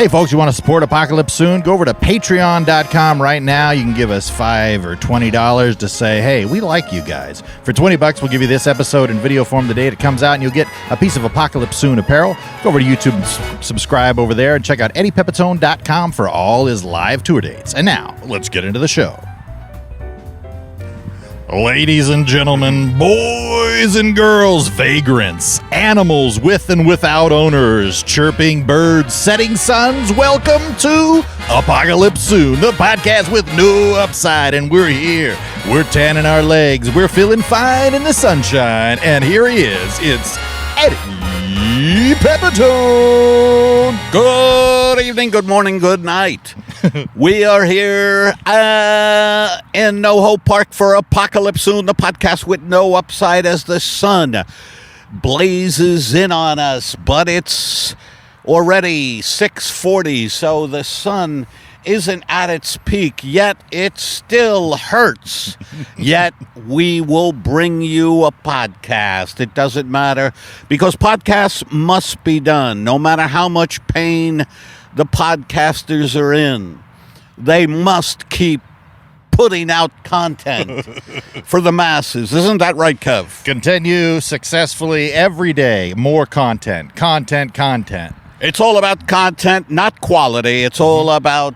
Hey, folks, you want to support Apocalypse Soon? Go over to patreon.com right now. You can give us $5 or $20 to say, hey, we like you guys. For $20, we'll give you this episode in video form the day it comes out, and you'll get a piece of Apocalypse Soon apparel. Go over to YouTube and subscribe over there, and check out EddiePepitone.com for all his live tour dates. And now, let's get into the show. Ladies and gentlemen, boys and girls, vagrants, animals with and without owners, chirping birds, setting suns, welcome to Apocalypse Soon, the podcast with no upside, and we're here. We're tanning our legs, we're feeling fine in the sunshine, and here he is, it's Eddie Pepitone. Good evening, good morning, good night. We are here in NoHo Park for Apocalypse Soon, the podcast with no upside as the sun blazes in on us. But it's already 6:40, so the sun isn't at its peak, yet it still hurts. Yet we will bring you a podcast. It doesn't matter, because podcasts must be done. No matter how much pain the podcasters are in, they must keep putting out content for the masses. Isn't that right, Kev? Continue successfully every day. More content. It's all about content, not quality. It's all about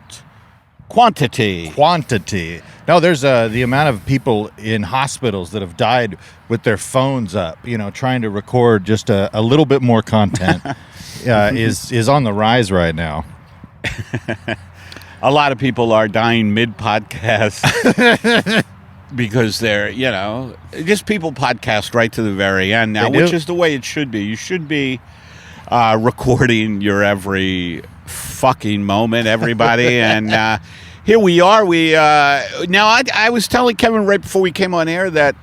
quantity. No, there's the amount of people in hospitals that have died with their phones up, trying to record just a little bit more content is on the rise right now. A lot of people are dying mid-podcast because they're, just people podcast right to the very end now, which is the way it should be. You should be recording your every fucking moment, everybody. And here we are. I was telling Kevin right before we came on air that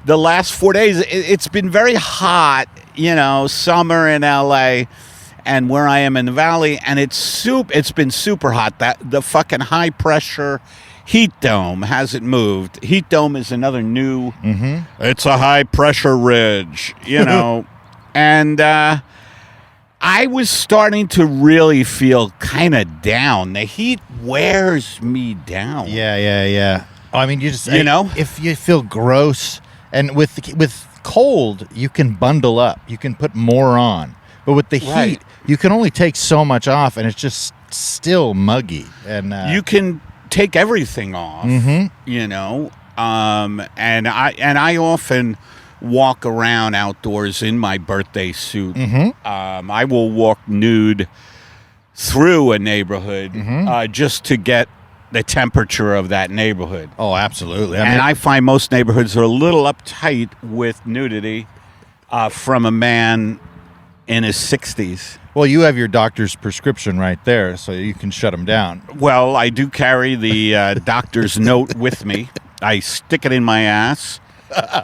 the last 4 days, it's been very hot, summer in L.A., and where I am in the valley, and it's been super hot. The fucking high pressure heat dome hasn't moved. Heat dome is another new. Mm-hmm. It's a high pressure ridge, and I was starting to really feel kind of down. The heat wears me down. Yeah. I mean, you just if you feel gross, and with cold, you can bundle up. You can put more on. But with the heat, you can only take so much off, and it's just still muggy. And you can take everything off, and I often walk around outdoors in my birthday suit. Mm-hmm. I will walk nude through a neighborhood just to get the temperature of that neighborhood. Oh, absolutely. I find most neighborhoods are a little uptight with nudity from a man in his 60s. Well, you have your doctor's prescription right there, so you can shut him down. Well, I do carry the doctor's note with me. I stick it in my ass,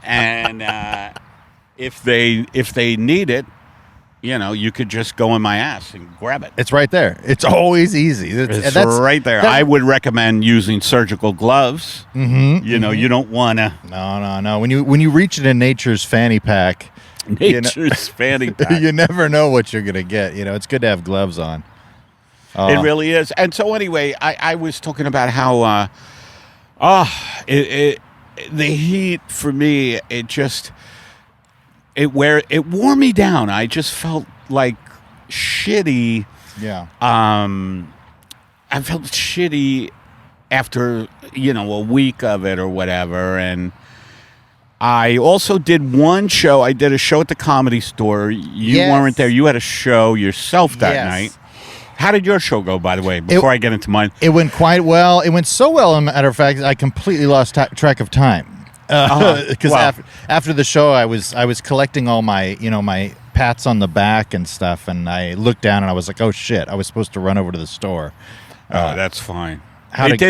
and if they need it, you could just go in my ass and grab it. It's right there. It's always easy. It's right there. I would recommend using surgical gloves. Mm-hmm. You don't want to. No. When you reach into nature's fanny pack. Nature's fanny pack. You never know what you're going to get. It's good to have gloves on. It really is. And so anyway, I was talking about how the heat for me, it wore me down. I just felt like shitty. Yeah. I felt shitty after, a week of it or whatever, and I also did one show. I did a show at the Comedy Store. You weren't there. You had a show yourself that night. How did your show go, by the way, before I get into mine? It went quite well. It went so well, as a matter of fact, I completely lost track of time. Because after the show, I was collecting all my, my pats on the back and stuff, and I looked down and I was like, oh, shit, I was supposed to run over to the store. That's fine.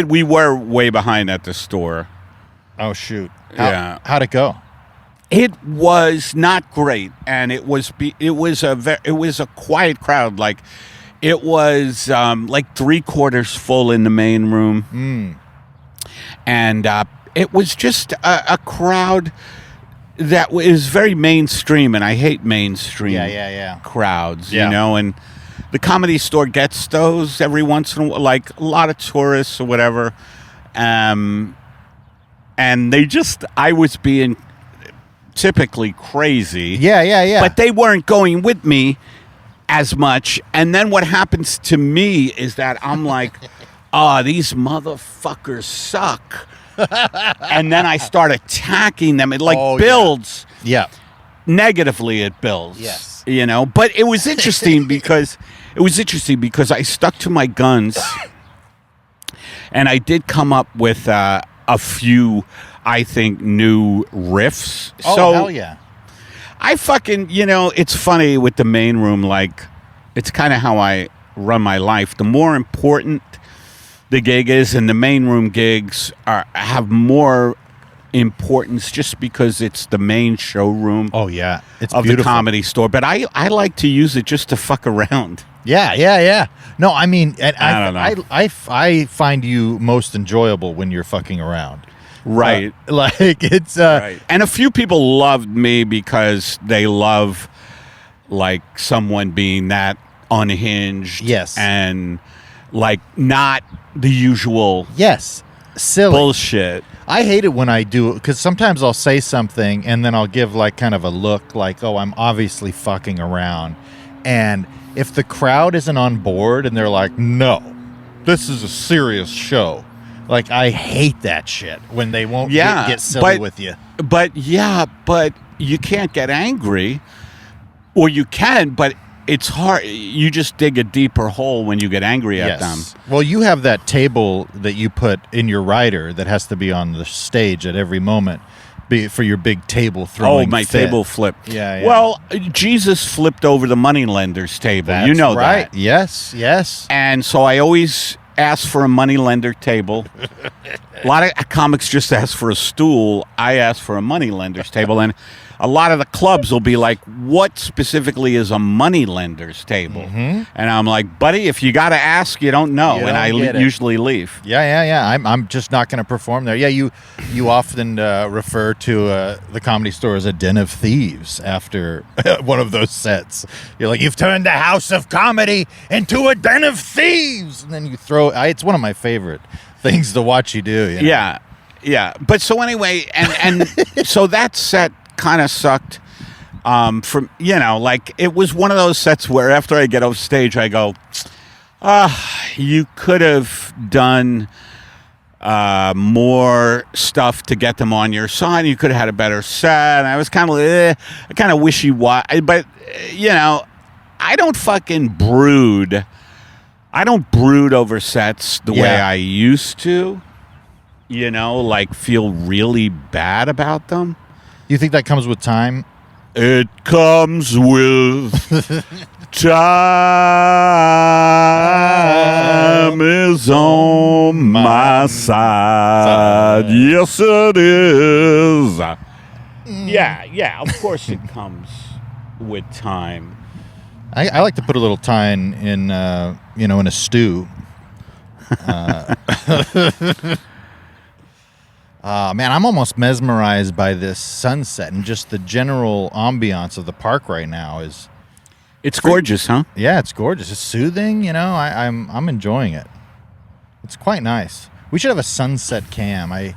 We were way behind at the store. Oh, shoot. How'd it go? It was not great, and it was a quiet crowd. Like, it was like 3/4 full in the main room, and it was just a crowd that was very mainstream, and I hate mainstream crowds, and the Comedy Store gets those every once in a while, like a lot of tourists or whatever. And I was being typically crazy. Yeah. But they weren't going with me as much. And then what happens to me is that I'm like, these motherfuckers suck. And then I start attacking them. It builds. Yeah. Negatively it builds. Yes. You know, but it was interesting because I stuck to my guns. And I did come up with a few, I think, new riffs. Oh, so hell yeah. I fucking, it's funny with the main room, like, it's kind of how I run my life. The more important the gig is, and the main room gigs have more importance just because it's the main showroom. Oh, yeah. It's of beautiful. the Comedy Store. But I like to use it just to fuck around. Yeah. No, I mean, and I don't know. I find you most enjoyable when you're fucking around. Right. It's right. And a few people loved me because they love like someone being that unhinged. Yes. And like not the usual silly bullshit. I hate it when I do it because sometimes I'll say something and then I'll give like kind of a look like, oh, I'm obviously fucking around. And if the crowd isn't on board and they're like, no, this is a serious show. Like, I hate that shit when they won't get silly with you. But you can't get angry. Or you can, but it's hard. You just dig a deeper hole when you get angry at them. Well, you have that table that you put in your rider that has to be on the stage at every moment for your big table throwing. Oh, my table flip. Yeah. Well, Jesus flipped over the moneylender's table. That's you know right. that. Yes. And so I always ask for a moneylender table. A lot of comics just ask for a stool. I ask for a moneylender's table. And a lot of the clubs will be like, what specifically is a moneylender's table? Mm-hmm. And I'm like, buddy, if you got to ask, you don't know. And I usually leave. Yeah. I'm just not going to perform there. Yeah, you often refer to the Comedy Store as a den of thieves after one of those sets. You're like, you've turned the House of Comedy into a den of thieves. And then you throw, it's one of my favorite things to watch you do. You know? Yeah. But so anyway, and so that set kind of sucked from, like it was one of those sets where after I get off stage, I go, you could have done more stuff to get them on your side. You could have had a better set. And I was kind of wishy-washy, but I don't fucking brood. I don't brood over sets the way I used to, like feel really bad about them. You think that comes with time? It comes with time is on my side. Yes, it is. Yeah, of course it comes with time. I like to put a little time in in a stew. Man, I'm almost mesmerized by this sunset and just the general ambiance of the park right now is. It's gorgeous, huh? Yeah, it's gorgeous. It's soothing. I'm enjoying it. It's quite nice. We should have a sunset cam. I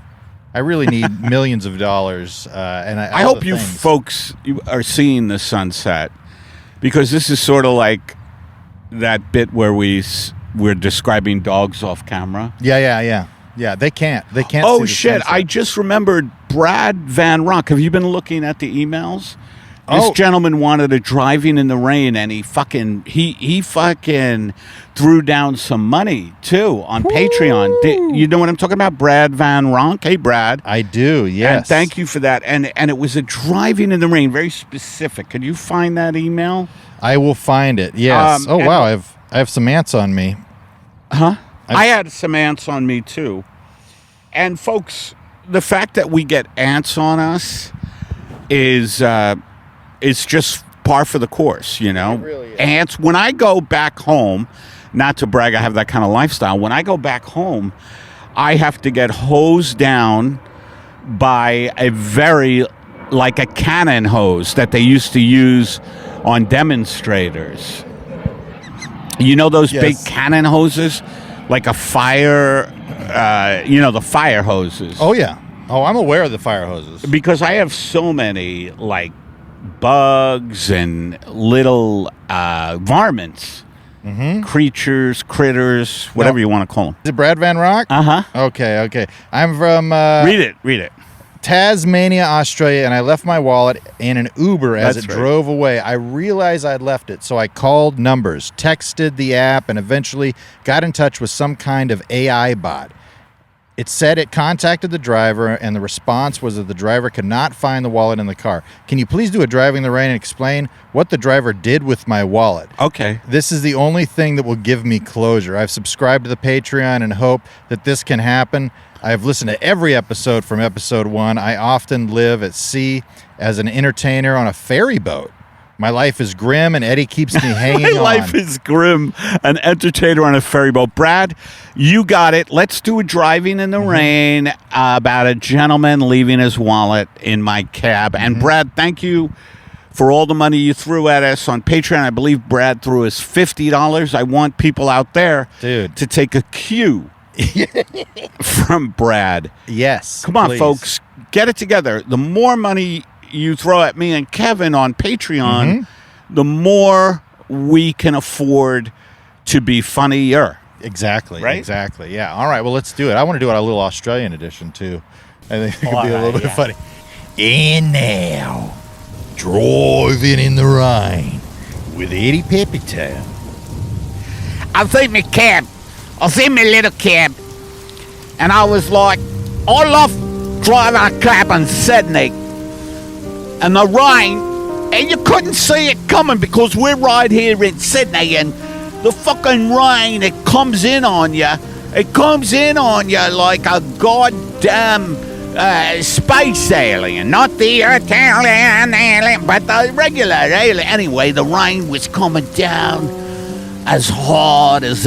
really need millions of dollars. And I hope you folks are seeing the sunset because this is sort of like that bit where we're describing dogs off camera. Yeah. Yeah, they can't. Oh, see the shit. sunset. I just remembered Brad Van Rock. Have you been looking at the emails? This gentleman wanted a driving in the rain, and he fucking threw down some money, too, on Patreon. You know what I'm talking about? Brad Van Rock? Hey, Brad. I do, yes. And thank you for that. And it was a driving in the rain, very specific. Could you find that email? I will find it, yes. Wow, I have some ants on me. Huh? I had some ants on me, too. And, folks, the fact that we get ants on us is just par for the course, It really is. Ants, when I go back home, not to brag, I have that kind of lifestyle. When I go back home, I have to get hosed down by like a cannon hose that they used to use on demonstrators. You know those big cannon hoses? Like a fire, the fire hoses. Oh, yeah. Oh, I'm aware of the fire hoses. Because I have so many, like, bugs and little varmints. Creatures, critters, whatever you want to call them. Is it Brad Van Rock? Uh-huh. Okay. I'm from... Read it. Tasmania, Australia, and I left my wallet in an Uber as That's it right. drove away. I realized I'd left it, so I called numbers, texted the app, and eventually got in touch with some kind of AI bot. It said it contacted the driver, and the response was that the driver could not find the wallet in the car. Can you please do a Driving the Rain and explain what the driver did with my wallet? Okay. This is the only thing that will give me closure. I've subscribed to the Patreon and hope that this can happen. I have listened to every episode from episode 1. I often live at sea as an entertainer on a ferry boat. My life is grim, and Eddie keeps me hanging on. My life is grim. An entertainer on a ferry boat. Brad, you got it. Let's do a Driving in the Rain about a gentleman leaving his wallet in my cab. And Brad, thank you for all the money you threw at us on Patreon. I believe Brad threw us $50. I want people out there to take a cue from Brad. Yes. Come on, please. folks. Get it together. The more money you throw at me and Kevin on Patreon, the more we can afford to be funnier. Exactly. Right? Exactly. Yeah. All right. Well, let's do it. I want to do it a little Australian edition, too. I think it could be a little bit funny. And now, Driving in the Rain with Eddie Pepitone. I seen my cab. I seen my little cab. And I was like, I love driving a cab in Sydney. And the rain, and you couldn't see it coming because we're right here in Sydney, and the fucking rain, it comes in on you. It comes in on you like a goddamn space alien. Not the Italian alien, but the regular alien. Anyway, the rain was coming down as hard as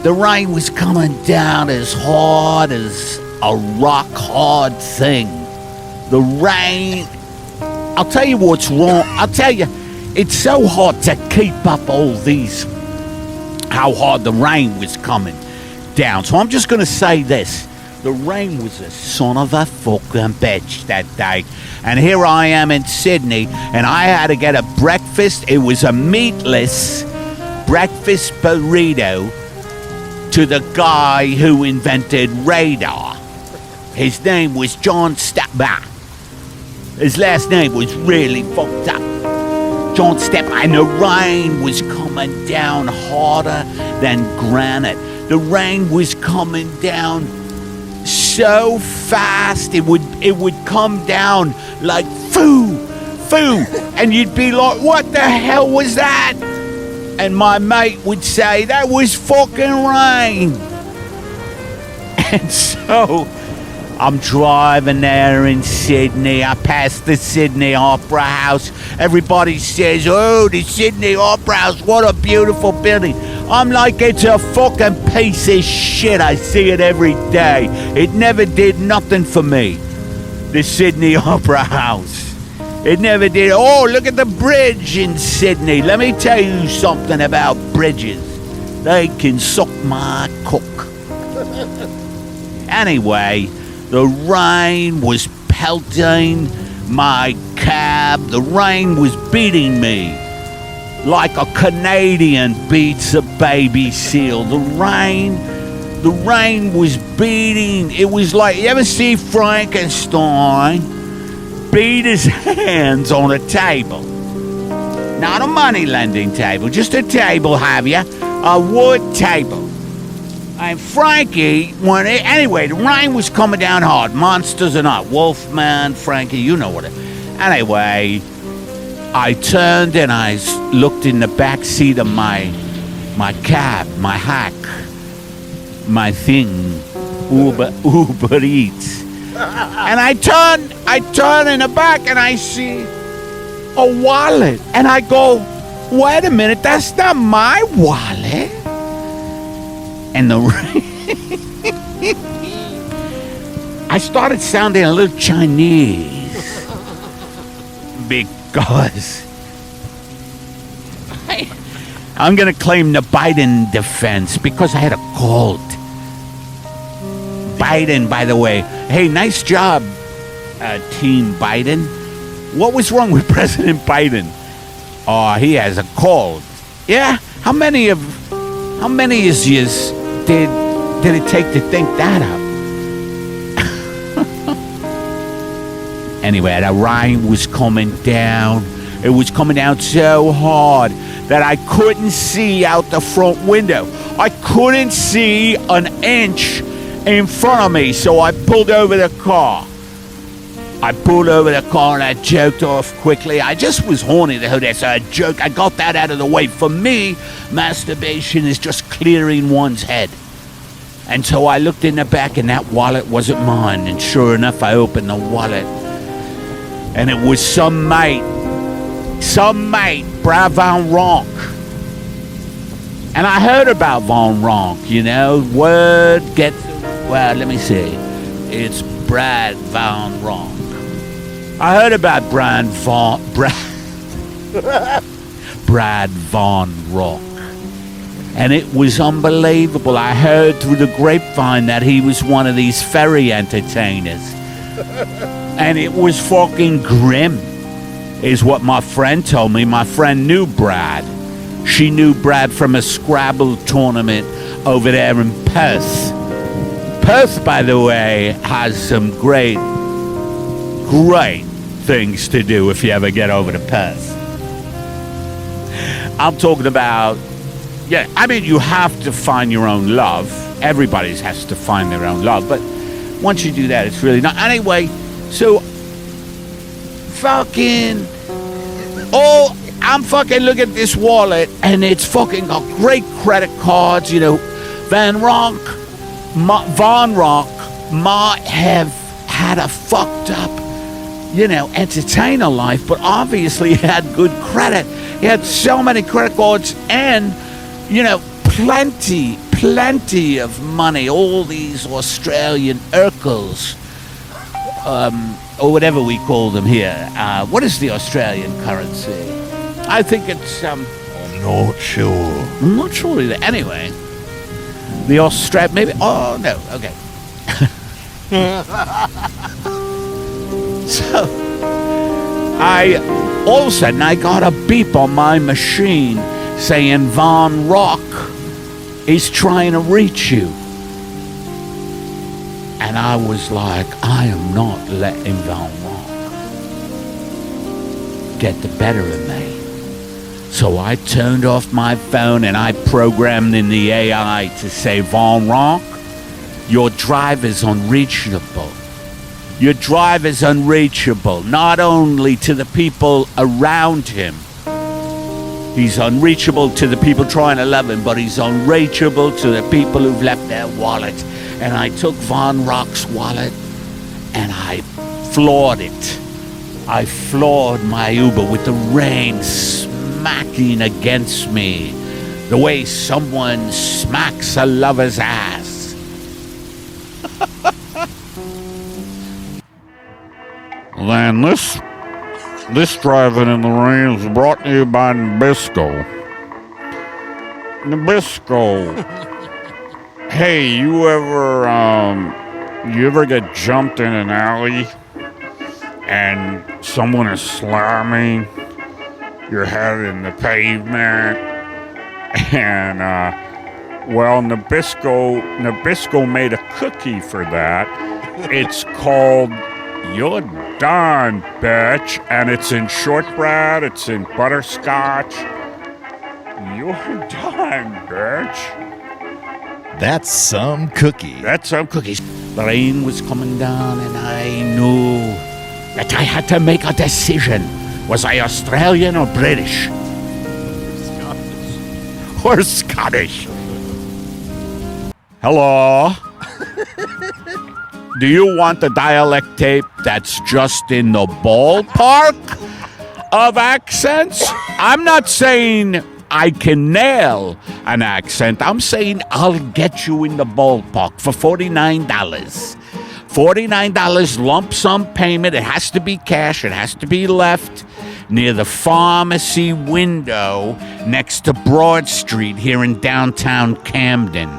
the rain was coming down as hard as a rock hard thing. The rain, I'll tell you what's wrong. I'll tell you, it's so hard to keep up all these, how hard the rain was coming down. So I'm just going to say this. The rain was a son of a fucking bitch that day. And here I am in Sydney, and I had to get a breakfast. It was a meatless breakfast burrito to the guy who invented radar. His name was John Stepback. His last name was really fucked up. John Stepback. And the rain was coming down harder than granite. The rain was coming down so fast, it would come down like foo, and you'd be like, what the hell was that? And my mate would say, that was fucking rain. And so I'm driving there in Sydney. I pass the Sydney Opera House. Everybody says, oh, the Sydney Opera House, what a beautiful building. I'm like, it's a fucking piece of shit. I see it every day. It never did nothing for me, the Sydney Opera House. It never did. Oh, look at the bridge in Sydney. Let me tell you something about bridges. They can suck my cock. Anyway, the rain was pelting my cab. The rain was beating me like a Canadian beats a baby seal. The rain was beating. It was like, you ever see Frankenstein beat his hands on a table? Not a money lending table, just a table, have you? A wood table. And Frankie, anyway, the rain was coming down hard. Monsters or not, Wolfman, Frankie, you know what it. Anyway, I turned and I looked in the back seat of my cab, my hack, my thing, Uber Eats. And I turn in the back and I see a wallet. And I go, wait a minute, that's not my wallet. And I started sounding a little Chinese I'm going to claim the Biden defense because I had a cold. Biden, by the way. Hey, nice job, Team Biden. What was wrong with President Biden? Oh, he has a cold. Yeah? How many of you did it take to think that up? Anyway, the rain was coming down. It was coming down so hard that I couldn't see out the front window. I couldn't see an inch in front of me, so I pulled over the car. And I joked off quickly. I just was horny the whole day, so I joked. I got that out of the way. For me, masturbation is just clearing one's head. And so I looked in the back, and that wallet wasn't mine. And sure enough, I opened the wallet. And it was some mate, Brad Von Ronk. And I heard about Von Ronk, you know. Word gets, well, let me see. It's Brad Von Ronk. I heard about Brad Von Ronk. And it was unbelievable. I heard through the grapevine that he was one of these ferry entertainers. And it was fucking grim, is what my friend told me. My friend knew Brad. She knew Brad from a Scrabble tournament over there in Perth. Perth, by the way, has some great things to do if you ever get over to Perth. I'm talking about, yeah, I mean, you have to find your own love. Everybody has to find their own love. But once you do that, it's really not. Anyway, so I'm fucking looking at this wallet, and it's fucking got great credit cards. You know, Von Ronk might have had a fucked up, you know, entertainer life, but obviously he had good credit. He had so many credit cards and, you know, plenty of money. All these Australian Urkels, or whatever we call them here. What is the Australian currency? I think it's, I'm not sure. I'm not sure either. Anyway, the maybe, oh, no, okay. So, all of a sudden, I got a beep on my machine saying Von Ronk is trying to reach you. And I was like, I am not letting Von Ronk get the better of me. So I turned off my phone and I programmed in the AI to say, Von Ronk, your drive is unreachable. Your drive is unreachable, not only to the people around him. He's unreachable to the people trying to love him, but he's unreachable to the people who've left their wallet. And I took Von Ronk's wallet and I floored it. I floored my Uber with the rain smacking against me, the way someone smacks a lover's ass. Then this driving in the rain is brought to you by Nabisco. Nabisco. Hey, you ever get jumped in an alley and someone is slamming your head in the pavement? And well, Nabisco made a cookie for that. It's called You're Done, Bitch, and it's in shortbread, it's in butterscotch. You're done, bitch. That's some cookie. That's some cookies. The rain was coming down, and I knew that I had to make a decision. Was I Australian or British? Or Scottish? Hello? Do you want the dialect tape that's just in the ballpark of accents? I'm not saying I can nail an accent. I'm saying I'll get you in the ballpark for $49. $49 lump sum payment. It has to be cash. It has to be left near the pharmacy window next to Broad Street here in downtown Camden.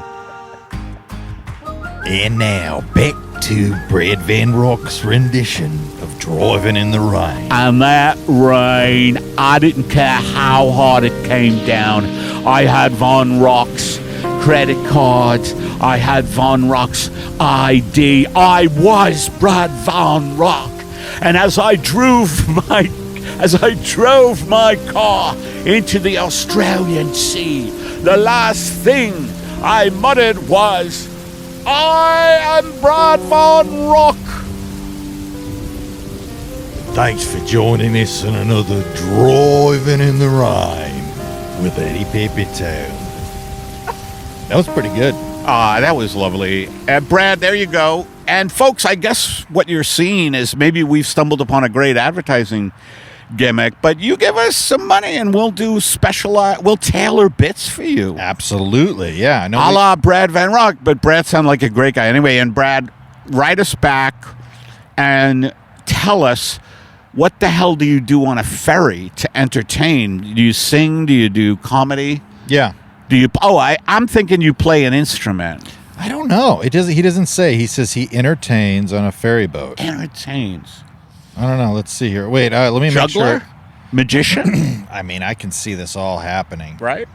And now, back to Brad Van Rock's rendition of Driving in the Rain. And that rain, I didn't care how hard it came down. I had Von Rock's credit cards. I had Von Rock's ID. I was Brad Von Rock. And as I drove my car into the Australian Sea, the last thing I muttered was, I am Brad Von Rock. Thanks for joining us in another Driving in the Rain with Eddie Pepitone. That was pretty good. That was lovely. Brad, there you go. And folks, I guess what you're seeing is maybe we've stumbled upon a great advertising gimmick, but you give us some money and we'll do we'll tailor bits for you. Absolutely, yeah. A la Brad Van Rock, but Brad sounded like a great guy. Anyway, and Brad, write us back and tell us, what the hell do you do on a ferry to entertain? Do you sing? Do you do comedy? Yeah. Do you? I'm thinking you play an instrument. I don't know. He doesn't say. He says he entertains on a ferry boat. Entertains. I don't know. Let's see here. Wait, let me make sure. Magician? I mean, I can see this all happening. Right?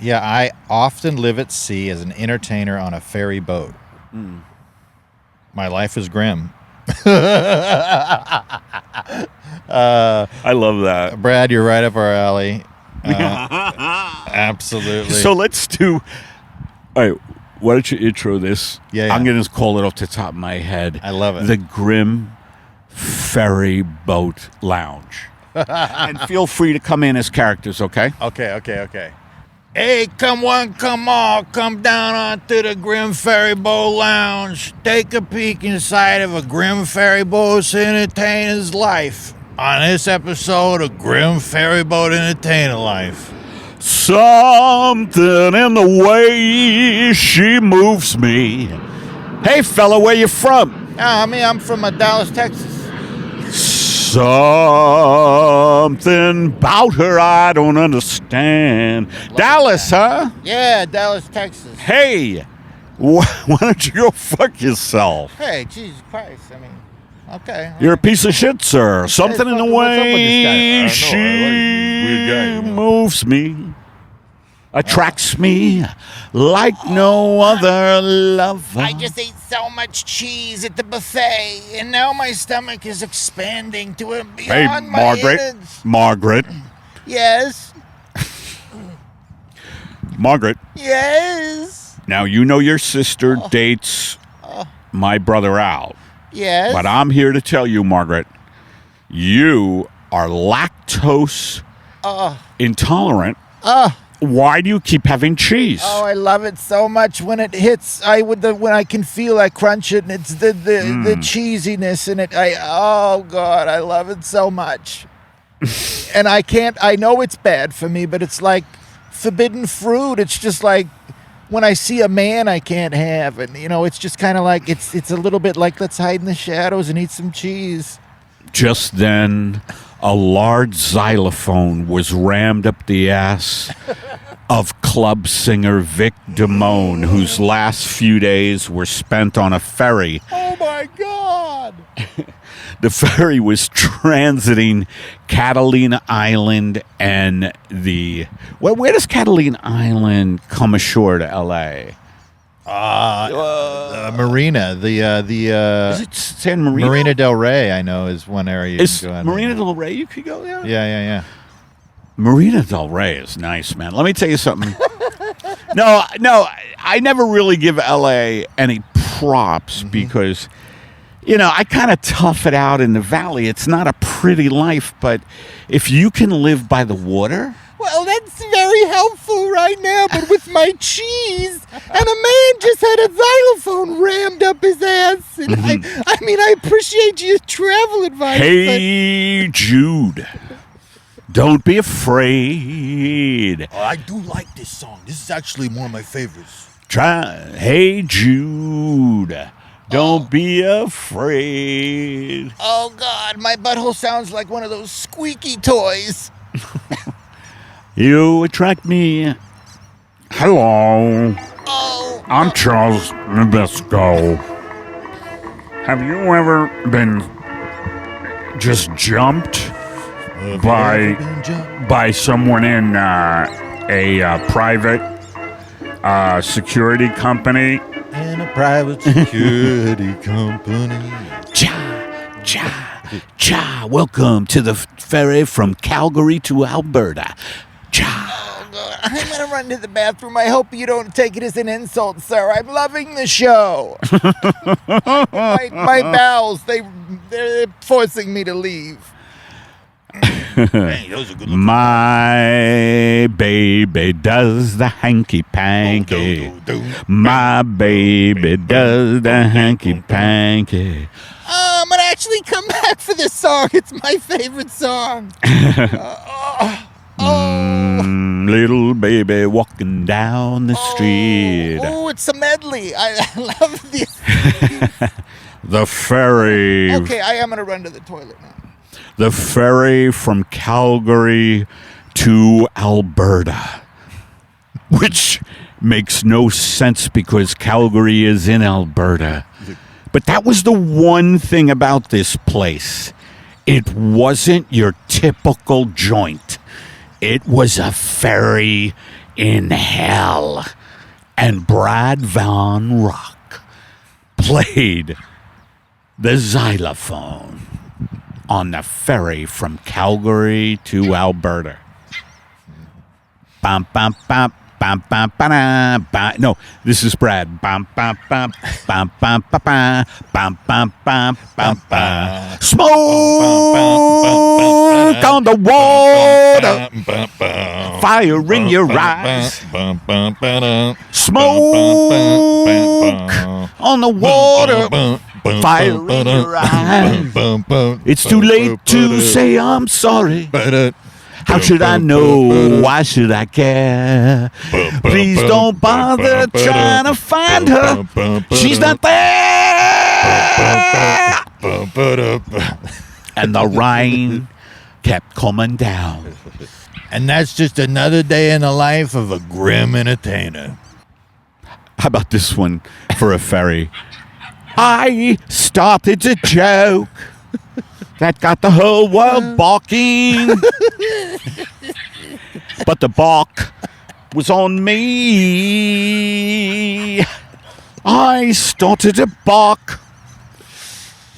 Yeah, I often live at sea as an entertainer on a ferry boat. My life is grim. I love that. Brad, you're right up our alley. Absolutely. So let's do... All right, why don't you intro this? Yeah. I'm going to call it off the top of my head. I love it. The Grim Ferry Boat Lounge. And feel free to come in as characters, okay? Okay. Hey, come all, come down onto the Grim Ferry Boat Lounge. Take a peek inside of a Grim Ferry Boat Entertainer's life. On this episode of Grim Ferry Boat Entertainer Life. Something in the way she moves me. Hey, fella, where you from? I'm from Dallas, Texas. Something about her I don't understand. Dallas, huh? Yeah, Dallas, Texas. Hey, why don't you go fuck yourself? Hey, Jesus Christ, I mean, okay. You're a piece of shit, sir. Something in the what's up with this guy? way I she weird guy, you know. moves me, attracts me like no other lover. I just ate so much cheese at the buffet, and now my stomach is expanding to a beyond my innards. Margaret. Yes. Margaret. Yes. Now, you know your sister dates my brother Al. Yes. But I'm here to tell you, Margaret, you are lactose intolerant. Why do you keep having cheese? Oh, I love it so much when it hits. When I can feel I crunch it, and it's the cheesiness in it. Oh God, I love it so much. And I can't. I know it's bad for me, but it's like forbidden fruit. It's just like when I see a man I can't have, and it's just kind of like it's a little bit like let's hide in the shadows and eat some cheese. Just then, a large xylophone was rammed up the ass of club singer Vic Damone, whose last few days were spent on a ferry. Oh my God! The ferry was transiting Catalina Island and where does Catalina Island come ashore to L.A.? Marina, Is it San Marino? Marina Del Rey, I know, is one area you can go in. Marina Del Rey you could go there? Yeah. Marina Del Rey is nice, man. Let me tell you something. No, I never really give LA any props because, I kind of tough it out in the valley. It's not a pretty life, but if you can live by the water... Well, that's very helpful right now, but with my cheese, and a man just had a xylophone rammed up his ass, and I appreciate your travel advice. Hey, Jude, don't be afraid. Oh, I do like this song. This is actually one of my favorites. Hey, Jude, Don't be afraid. Oh, God, my butthole sounds like one of those squeaky toys. You attract me. Hello. Oh. I'm Charles Nabisco. Have you ever been just jumped by someone in a private security company? In a private security company. Cha. Welcome to the ferry from Calgary to Alberta. Cha. Oh, God. I'm going to run to the bathroom. I hope you don't take it as an insult, sir. I'm loving the show. my bowels, they're forcing me to leave. Hey, those are good looking. My baby does the hanky-panky. My baby does the hanky-panky. I'm going to actually come back for this song. It's my favorite song. Little baby walking down the street. Oh, it's a medley. I love this. The ferry. Okay, I am going to run to the toilet now. The ferry from Calgary to Alberta. Which makes no sense because Calgary is in Alberta. But that was the one thing about this place. It wasn't your typical joint. It was a ferry in hell. And Brad Van Rock played the xylophone on the ferry from Calgary to Alberta. Bam, bam, bam. Bam, bam, ba-da, ba. No, this is Brad. Bam, bam, bam, bam, bam, ba, ba. Bam, bam, bam, bam, bam. Smoke on the water, fire in your eyes. Smoke on the water, fire in your eyes. It's too late to say I'm sorry. How should I know? Why should I care? Please don't bother trying to find her. She's not there. And the rain kept coming down. And that's just another day in the life of a Grim Entertainer. How about this one for a ferry? I started a joke that got the whole world balking. But the balk was on me. I started a balk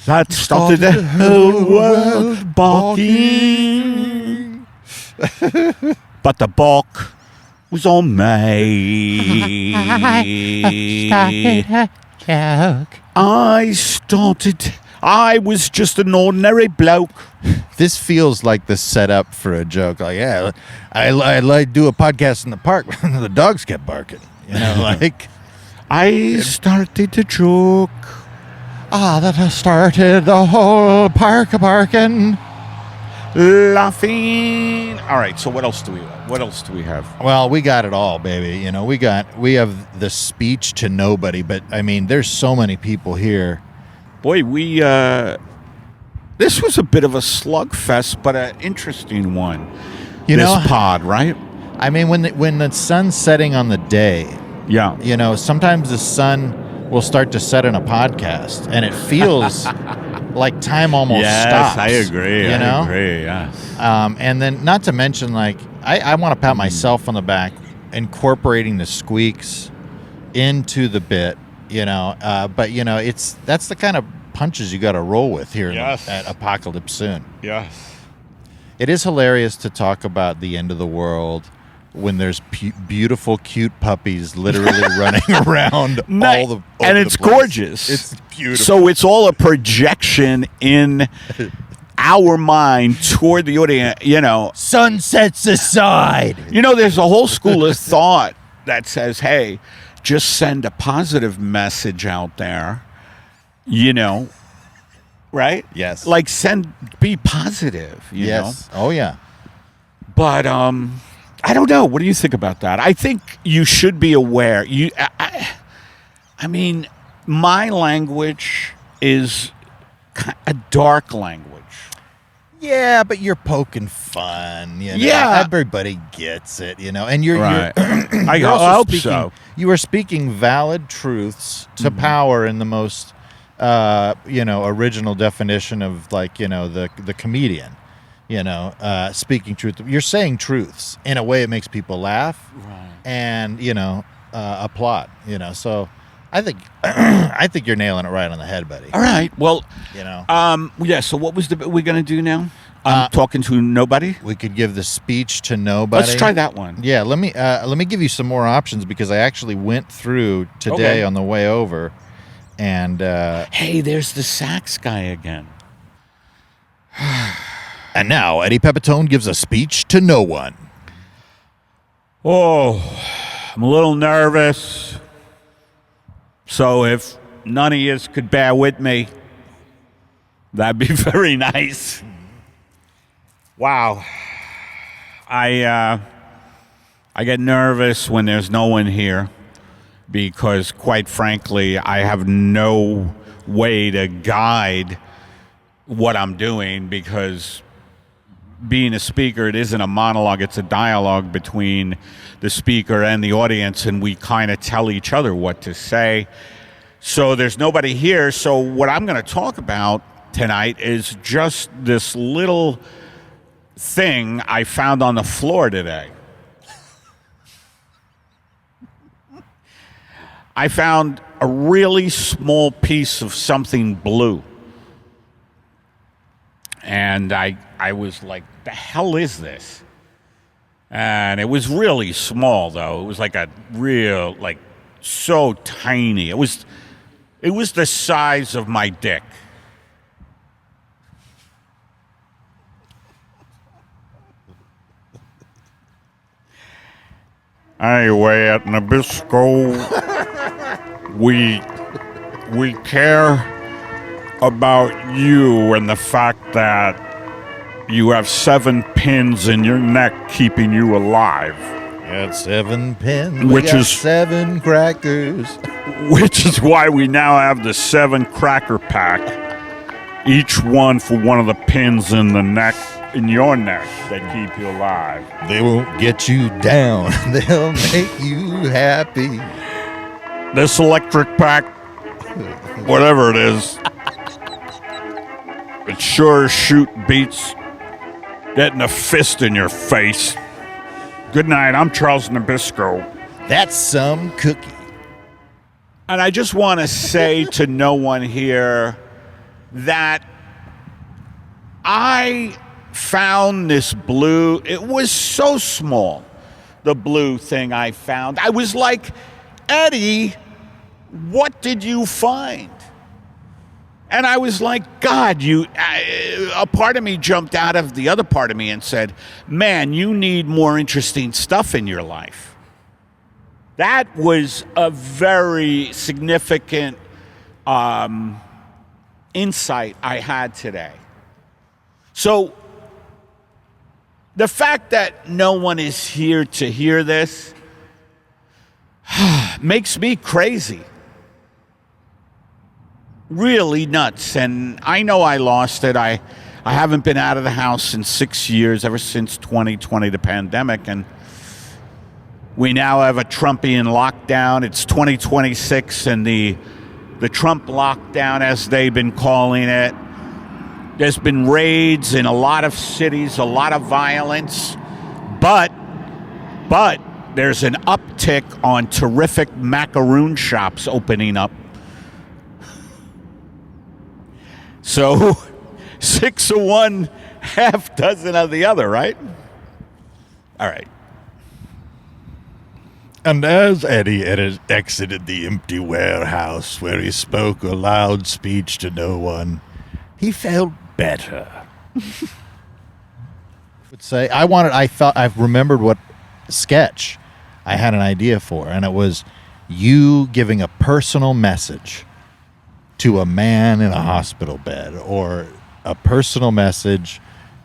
that started the whole world balking. But the balk was on me. I was just an ordinary bloke. This feels like the setup for a joke. Like, yeah, I do a podcast in the park. The dogs kept barking. You know, like. I started a joke. That started the whole park barking. Laughing. All right, so what else do we have? Well, we got it all, baby. You know, we have the speech to nobody, but I mean, there's so many people here. Boy, this was a bit of a slugfest, but an interesting one. This pod, right? I mean, when the sun's setting on the day, yeah, you know, sometimes the sun will start to set in a podcast, and it feels like time almost stops. Yes, I agree. You know? I agree. Yes. And then, not to mention, like, I want to pat myself on the back, incorporating the squeaks into the bit. You know, but you know, that's the kind of punches you got to roll with here at Apocalypse Soon. Yes. It is hilarious to talk about the end of the world when there's beautiful, cute puppies literally running around and it's gorgeous. It's beautiful. So it's all a projection in our mind toward the audience. You know, sunsets aside. You know, there's a whole school of thought that says, "Hey, just send a positive message out there." You know, right? Yes. Like be positive. You know. Oh yeah. But I don't know. What do you think about that? I think you should be aware. I mean, my language is a dark language. Yeah, but you're poking fun. Yeah. Everybody gets it, and you're Right. I you're also hope speaking, so. You are speaking valid truths to power in the most, original definition of the comedian. Speaking truth. You're saying truths in a way it makes people laugh, Right. and applaud. So I think I think you're nailing it right on the head, buddy. All right. Well, Yeah. So what was we're going to do now? I'm talking to nobody. We could give the speech to nobody. Let's try that one. Yeah, let me give you some more options because I actually went through today on the way over, and Hey, there's the sax guy again. and now Eddie Pepitone gives a speech to no one. Oh, I'm a little nervous. So if none of you could bear with me, that'd be very nice. Wow. I get nervous when there's no one here because, quite frankly, I have no way to guide what I'm doing because being a speaker, it isn't a monologue, it's a dialogue between the speaker and the audience, and we kind of tell each other what to say. So there's nobody here, so what I'm going to talk about tonight is just this little thing I found on the floor today. I found a really small piece of something blue. And I was like, the hell is this? And it was really small, though. It was like a real, so tiny. It was the size of my dick. Anyway, at Nabisco, we care about you and the fact that you have 7 pins in your neck keeping you alive. Got 7 pins, Which is 7 crackers. Which is why we now have the 7 cracker pack, each one for one of the pins in your neck that keep you alive. They won't get you down. They'll make you happy. This electric pack, whatever it is, it sure beats getting a fist in your face. Good night, I'm Charles Nabisco. That's some cookie. And I just want to say to no one here that I found this blue. It was so small, the blue thing I found. I was like, Eddie, what did you find? And I was like, God, a part of me jumped out of the other part of me and said, man, you need more interesting stuff in your life. That was a very significant insight I had today. So the fact that no one is here to hear this makes me crazy. Really nuts. And I know I lost it. I haven't been out of the house in 6 years, ever since 2020, the pandemic. And we now have a Trumpian lockdown. It's 2026 and the Trump lockdown, as they've been calling it. There's been raids in a lot of cities, a lot of violence. But there's an uptick on terrific macaroon shops opening up. So 6 of one, half dozen of the other, right? All right. And as Eddie exited the empty warehouse where he spoke a loud speech to no one, he felt better. I remembered what sketch I had an idea for, and it was you giving a personal message to a man in a hospital bed, or a personal message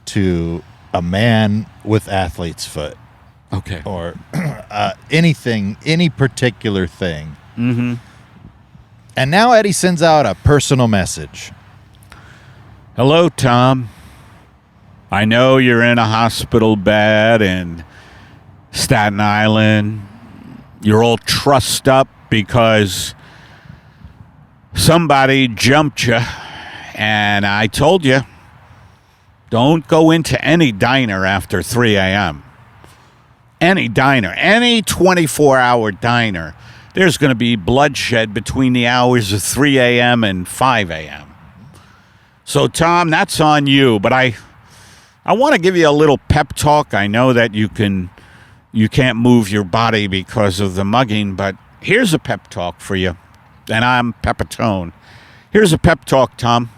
to a man with athlete's foot. Okay. Or anything, any particular thing. Mm-hmm. And now Eddie sends out a personal message. Hello, Tom. I know you're in a hospital bed in Staten Island. You're all trussed up because somebody jumped you. And I told you, don't go into any diner after 3 a.m. Any diner, any 24-hour diner, there's going to be bloodshed between the hours of 3 a.m. and 5 a.m. So, Tom, that's on you. But I want to give you a little pep talk. I know that you can't move your body because of the mugging, but here's a pep talk for you. And I'm Pepitone. Here's a pep talk, Tom.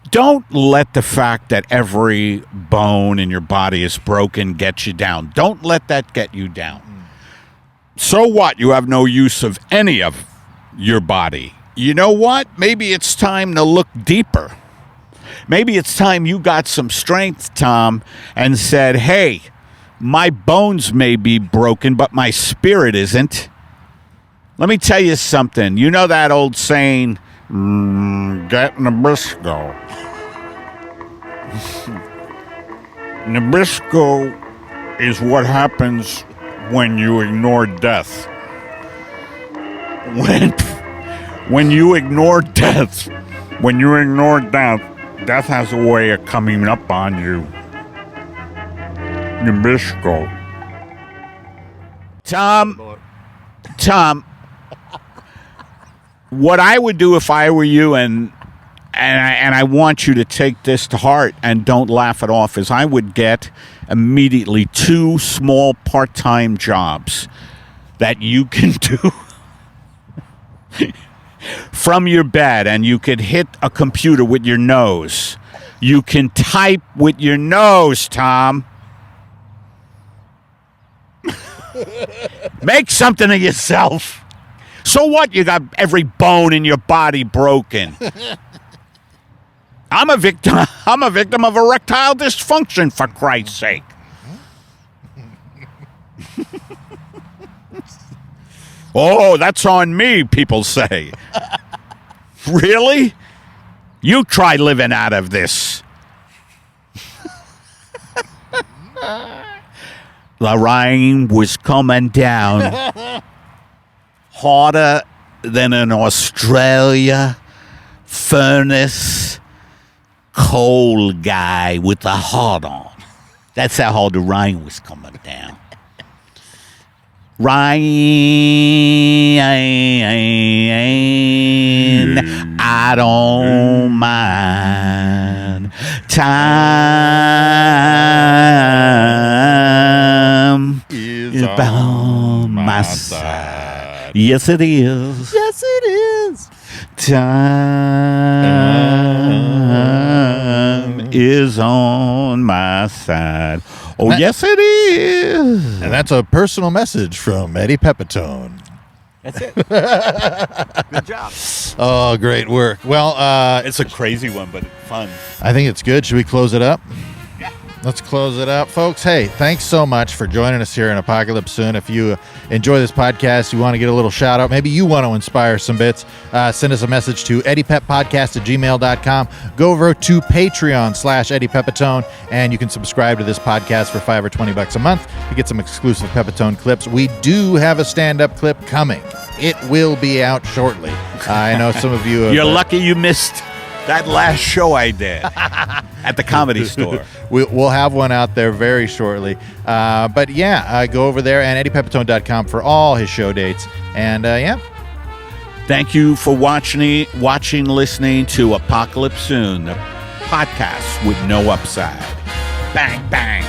Don't let the fact that every bone in your body is broken get you down. Don't let that get you down. So what? You have no use of any of your body. You know what? Maybe it's time to look deeper. Maybe it's time you got some strength, Tom, and said, hey, my bones may be broken, but my spirit isn't. Let me tell you something. You know that old saying, get Nabisco. Nabisco is what happens when you ignore death. When you ignore death, death has a way of coming up on you. Nabisco. Tom, what I would do if I were you, and I want you to take this to heart and don't laugh it off, is I would get immediately 2 small part-time jobs that you can do from your bed, and you could hit a computer with your nose. You can type with your nose, Tom. Make something of yourself. So what? You got every bone in your body broken. I'm a victim of erectile dysfunction, for Christ's sake. Oh, that's on me, people say. Really? You try living out of this. The rain was coming down harder than an Australia furnace coal guy with a heart on. That's how hard the rain was coming down. Rain, I don't mind. Time is on my side. Yes, it is. Yes, it is. Time is on my side. Oh, yes, it is. And that's a personal message from Eddie Pepitone. That's it. Good job. Oh, great work. Well, It's a crazy one, but fun. I think it's good. Should we close it up? Yeah. Let's close it up, folks. Hey, thanks so much for joining us here in Apocalypse Soon. If you enjoy this podcast, you want to get a little shout out, maybe you want to inspire some bits, send us a message to eddiepeppodcast@gmail.com. Go over to Patreon/Eddie Pepitone, and you can subscribe to this podcast for $5 or $20 a month to get some exclusive Pepitone clips. We do have a stand-up clip coming. It will be out shortly. I know some of you have, You're lucky you missed that last show I did at the Comedy Store. We'll have one out there very shortly. But yeah, go over there and eddiepepitone.com for all his show dates. And yeah. Thank you for watching, listening to Apocalypse Soon, the podcast with no upside. Bang, bang.